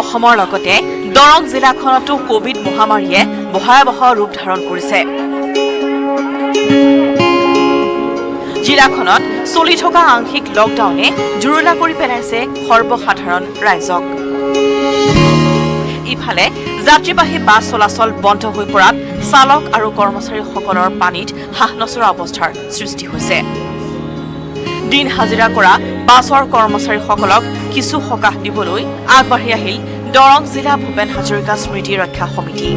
অসমৰ লগতে দৰং জিলাখনতো কোভিড মহামাৰীয়ে ভয়াৱহ ৰূপ ধাৰণ কৰিছে। জিলাখনত চলি থকা আংশিক লকডাউনে জুৰুলা কৰি পেলাইছে সৰ্বসাধাৰণ ৰাইজক। ইফালে যাত্ৰীবাহী বাছ চলাচল বন্ধ হৈ পৰাত চালক আৰু কৰ্মচাৰীসকলৰ পানীত হাঁহ নচৰা অৱস্থাৰ সৃষ্টি হৈছে। দিন হাজিৰা কৰা বাছৰ কৰ্মচাৰীসকলক কিছু সকাহ দিবলৈ আগবাঢ়ি আহিল দৰং জিলা ভূপেন হাজৰিকা স্মৃতি ৰক্ষা সমিতি।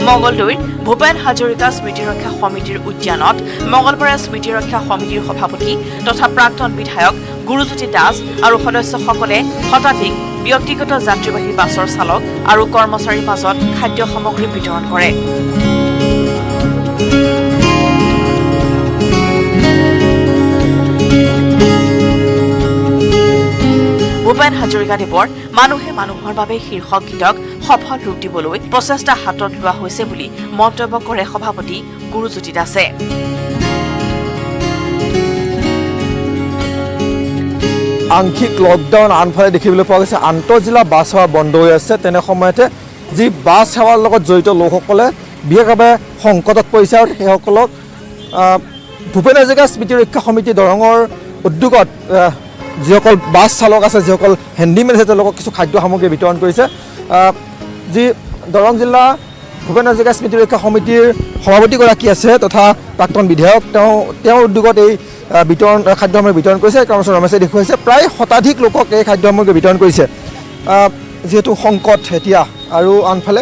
মঙলদৈৰ ভূপেন হাজৰিকা স্মৃতি ৰক্ষা সমিতিৰ উদ্যানত মঙলবাৰে স্মৃতি ৰক্ষা সমিতিৰ সভাপতি তথা প্ৰাক্তন বিধায়ক গুৰুজ্যোতি দাস আৰু সদস্যসকলে শতাধিক ব্যক্তিগত যাত্ৰীবাহী বাছৰ চালক আৰু কৰ্মচাৰীৰ মাজত খাদ্য সামগ্ৰী বিতৰণ কৰে। ভূপেন হাজৰিকাদেৱৰ মানুহে মানুহৰ বাবে শীৰ্ষক গীতক সফল ৰূপ দিবলৈ প্ৰচেষ্টা হাতত লোৱা হৈছে বুলি মন্তব্য কৰে সভাপতি গুৰুজ্যোতি দাসে। আংশিক লকডাউন আনফালে দেখিবলৈ পোৱা গৈছে আন্তঃজিলা বাছ সেৱা বন্ধ হৈ আছে। তেনে সময়তে যি বাছ সেৱাৰ লগত জড়িত লোকসকলে বিশেষভাৱে সংকটত পৰিছে আৰু সেইসকলক ভূপেন হাজৰিকা স্মৃতি ৰক্ষা সমিতি দৰঙৰ উদ্যোগত যিসকল বাছ চালক আছে, যিসকল হেণ্ডিমেন আছে, তেওঁলোকক কিছু খাদ্য সামগ্ৰী বিতৰণ কৰিছে। যি দৰং জিলা ভূপেন হাজৰিকা স্মৃতি ৰক্ষা সমিতিৰ সভাপতিগৰাকী আছে তথা প্ৰাক্তন বিধায়ক, তেওঁৰ উদ্যোগত এই খাদ্য সামগ্ৰী বিতৰণ কৰিছে। কৰ্মচাৰী ৰমেশে দেখুৱাইছে প্ৰায় শতাধিক লোকক এই খাদ্য সামগ্ৰী বিতৰণ কৰিছে। যিহেতু সংকট এতিয়া আৰু আনফালে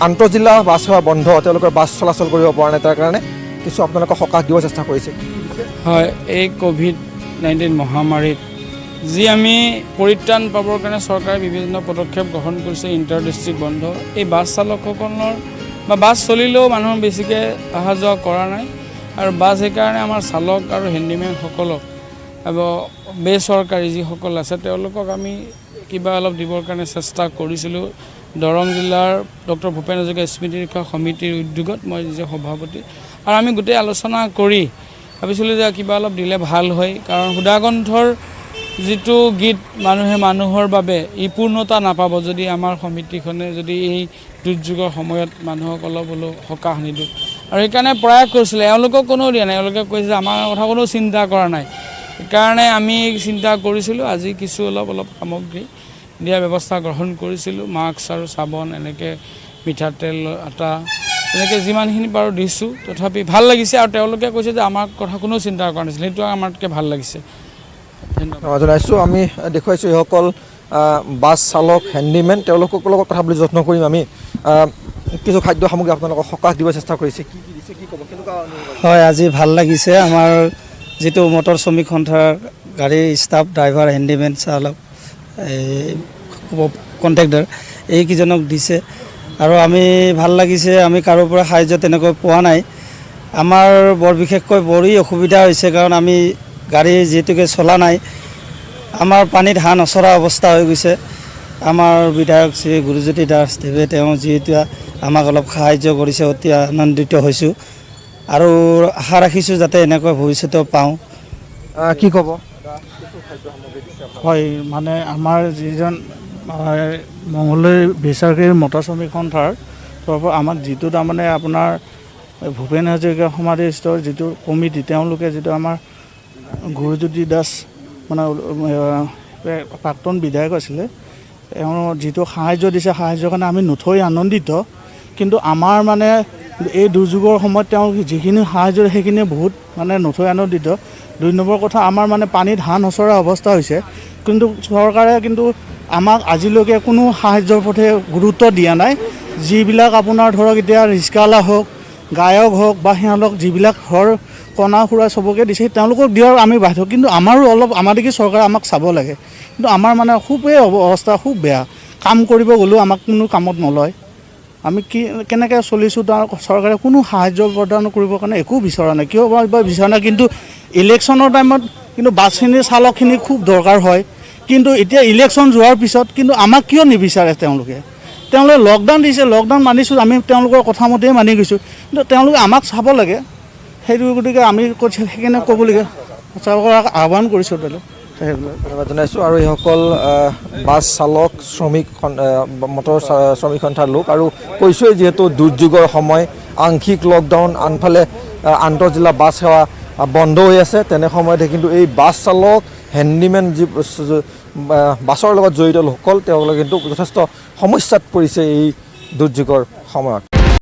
আন্তঃজিলা বাছ সেৱা বন্ধ, তেওঁলোকৰ বাছ চলাচল কৰিব পৰা নাই, তাৰ কাৰণে কিছু আপোনালোকক সকাহ দিব চেষ্টা কৰিছে। হয়, এই কোভিড-19 মহামাৰীত যি আমি পৰিত্ৰাণ পাবৰ কাৰণে চৰকাৰে বিভিন্ন পদক্ষেপ গ্ৰহণ কৰিছে, ইণ্টাৰ ডিষ্ট্ৰিক্ট বন্ধ, এই বাছ চালকসকলৰ বা বাছ চলিলেও মানুহ বেছিকৈ অহা যোৱা কৰা নাই আৰু বাছ সেইকাৰণে আমাৰ চালক আৰু হেণ্ডিমেনসকলক বেচৰকাৰী যিসকল আছে তেওঁলোকক আমি কিবা অলপ দিবৰ কাৰণে চেষ্টা কৰিছিলোঁ। দৰং জিলাৰ ডক্টৰ ভূপেন হাজৰিকা স্মৃতি ৰক্ষা সমিতিৰ উদ্যোগত মই নিজে সভাপতি আৰু আমি গোটেই আলোচনা কৰি ভাবিছিলোঁ যে কিবা অলপ দিলে ভাল হয়, কাৰণ সুদাকণ্ঠৰ যিটো গীত মানুহে মানুহৰ বাবে ই পূৰ্ণতা নাপাব যদি আমাৰ সমিতিখনে যদি এই দুৰ্যোগৰ সময়ত মানুহক অলপ হ'লেও সকাহ নিদিওঁ। আৰু সেইকাৰণে প্ৰয়াস কৰিছিলে, এওঁলোকক কোনেও দিয়া নাই, এওঁলোকে কৈছে যে আমাৰ কথা কোনেও চিন্তা কৰা নাই। সেইকাৰণে আমি চিন্তা কৰিছিলোঁ আজি কিছু অলপ সামগ্ৰী দিয়াৰ ব্যৱস্থা গ্ৰহণ কৰিছিলোঁ। মাস্ক আৰু চাবোন, এনেকৈ মিঠাতেল, আটা, এনেকৈ যিমানখিনি পাৰোঁ দিছোঁ। তথাপি ভাল লাগিছে আৰু তেওঁলোকে কৈছে যে আমাৰ কথা কোনেও চিন্তা কৰা নাছিল, সেইটো আমাতকৈ ভাল লাগিছে। ধন্যবাদ জনাইছোঁ। আমি দেখুৱাইছোঁ এইসকল বাছ চালক, হেণ্ডিমেন, তেওঁলোকক লগত কথা বুলি যত্ন কৰিম। আমি কিছু খাদ্য সামগ্ৰী আপোনালোকক সকাহ দিব চেষ্টা কৰিছে। কি দিছে, কি ক'ব, কেনেকুৱা? হয়, আজি ভাল লাগিছে। আমাৰ যিটো মটৰ শ্ৰমিক সন্থাৰ গাড়ীৰ ষ্টাফ, ড্ৰাইভাৰ, হেণ্ডিমেন, চালক, কণ্ট্ৰেক্টৰ এইকেইজনক দিছে আৰু আমি ভাল লাগিছে। আমি কাৰোৰ পৰা সাহায্য তেনেকৈ পোৱা নাই। আমাৰ বৰ বিশেষকৈ বড়ি অসুবিধা হৈছে, কাৰণ আমি গাড়ী যিহেতুকে চলা নাই, আমাৰ পানীত হাঁহ নচৰা অৱস্থা হৈ গৈছে। আমাৰ বিধায়ক শ্ৰী গুৰুজ্যোতি দাস দেৱে তেওঁ যিহেতু আমাক অলপ সাহায্য কৰিছে, অতি আনন্দিত হৈছোঁ আৰু আশা ৰাখিছোঁ যাতে এনেকৈ ভৱিষ্যতেও পাওঁ। কি ক'ব? হয়, মানে আমাৰ যিজন মঙলদৈ বেচৰকাৰী মটৰ শ্ৰমিক সন্থাৰ তৰফৰ আমাৰ যিটো তাৰমানে আপোনাৰ ভূপেন হাজৰিকা সমাধিস্থলৰ যিটো কমিটি, তেওঁলোকে যিটো আমাৰ গুৰুজ্যোতি দাস মানে প্ৰাক্তন বিধায়ক আছিলে, তেওঁ যিটো সাহায্য দিছে, সাহায্যৰ কাৰণে আমি নথৈ আনন্দিত। কিন্তু আমাৰ মানে এই দুৰ্যোগৰ সময়ত তেওঁ যিখিনি সাহায্য সেইখিনি বহুত মানে নথৈ আনন্দিত। 2 নম্বৰ কথা, আমাৰ মানে পানীত হাঁহ নচৰা অৱস্থা হৈছে, কিন্তু চৰকাৰে কিন্তু আমাক আজিলৈকে কোনো সাহায্যৰ প্ৰতি গুৰুত্ব দিয়া নাই। যিবিলাক আপোনাৰ ধৰক এতিয়া ৰিক্সাৱালা হওক, গায়ক হওক বা সিহঁতক যিবিলাক ঘৰ কণা সুৰা চবকে দিছে, তেওঁলোকক দিয়াৰ আমি বাধ্য। কিন্তু আমাৰো অলপ আমাদেৰকে চৰকাৰে আমাক চাব লাগে। কিন্তু আমাৰ মানে খুবেই অৱস্থা খুব বেয়া, কাম কৰিব গ'লেও আমাক কোনো কামত নলয়। আমি কেনেকৈ চলিছোঁ, তাৰ চৰকাৰে কোনো সাহায্য প্ৰদান কৰিবৰ কাৰণে একো বিচৰা নাই, কিয় বা বিচৰা নাই। কিন্তু ইলেকশ্যনৰ টাইমত কিন্তু বাছখিনিৰ চালকখিনি খুব দৰকাৰ হয়, কিন্তু এতিয়া ইলেকশ্যন যোৱাৰ পিছত কিন্তু আমাক কিয় নিবিচাৰে তেওঁলোকে? তেওঁলোকে লকডাউন দিছে, লকডাউন মানিছোঁ, আমি তেওঁলোকৰ কথা মতেই মানি গৈছোঁ, কিন্তু তেওঁলোকে আমাক চাব লাগে। সেইটো গতিকে আমি সেইকাৰণে ক'বলগীয়া চৰকাৰক আহ্বান কৰিছোঁ ধৰি লওক সেইবিলাক। ধন্যবাদ জনাইছোঁ। আৰু এইসকল বাছ চালক শ্ৰমিক মটৰ শ্ৰমিক সন্থাৰ লোক, আৰু কৈছোঁৱেই যিহেতু দুৰ্যোগৰ সময়, আংশিক লকডাউন, আনফালে আন্তঃজিলা বাছ সেৱা বন্ধ হৈ আছে, তেনে সময়তে কিন্তু এই বাছ চালক হেণ্ডিমেন যি বাছৰ লগত জড়িত লোকসকল তেওঁলোকে কিন্তু যথেষ্ট সমস্যাত পৰিছে এই দুৰ্যোগৰ সময়ত।